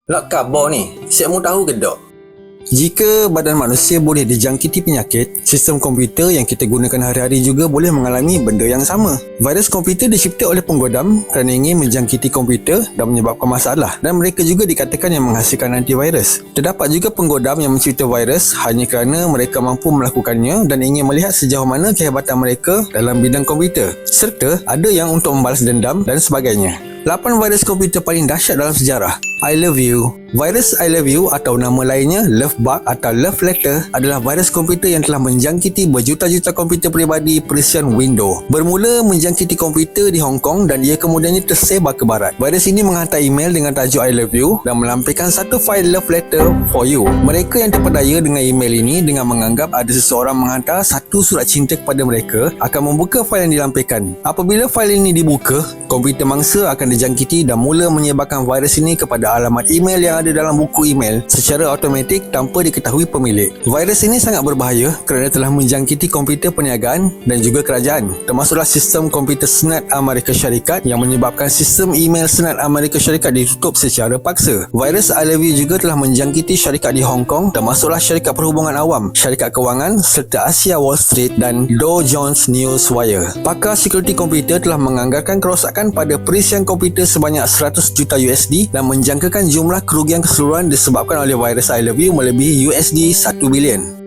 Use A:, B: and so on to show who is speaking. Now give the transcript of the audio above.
A: Lak khabar ni, siap mu tahu ke tak?
B: Jika badan manusia boleh dijangkiti penyakit, sistem komputer yang kita gunakan hari-hari juga boleh mengalami benda yang sama. Virus komputer dicipta oleh penggodam kerana ingin menjangkiti komputer dan menyebabkan masalah, dan mereka juga dikatakan yang menghasilkan antivirus. Terdapat juga penggodam yang mencipta virus hanya kerana mereka mampu melakukannya dan ingin melihat sejauh mana kehebatan mereka dalam bidang komputer. Serta ada yang untuk membalas dendam dan sebagainya. 8 virus komputer paling dahsyat dalam sejarah. I Love You. Virus I Love You atau nama lainnya Love Bug atau Love Letter adalah virus komputer yang telah menjangkiti berjuta-juta komputer peribadi perisian Windows. Bermula menjangkiti komputer di Hong Kong dan ia kemudiannya tersebar ke barat. Virus ini menghantar email dengan tajuk I Love You dan melampirkan satu fail Love Letter for you. Mereka yang terpedaya dengan email ini dengan menganggap ada seseorang menghantar satu surat cinta kepada mereka akan membuka fail yang dilampirkan. Apabila fail ini dibuka, komputer mangsa akan dijangkiti dan mula menyebarkan virus ini kepada alamat email yang ada dalam buku email secara automatik tanpa diketahui pemilik. Virus ini sangat berbahaya kerana telah menjangkiti komputer perniagaan dan juga kerajaan, termasuklah sistem komputer Senat Amerika Syarikat yang menyebabkan sistem email Senat Amerika Syarikat ditutup secara paksa. Virus I Love You juga telah menjangkiti syarikat di Hong Kong, termasuklah syarikat perhubungan awam, syarikat kewangan serta Asia Wall Street dan Dow Jones Newswire. Pakar security komputer telah menganggarkan kerosakan pada perisian komputer sebanyak 100 juta USD dan menjangkakan jumlah kerugian keseluruhan disebabkan oleh virus I Love You melebihi USD 1 bilion.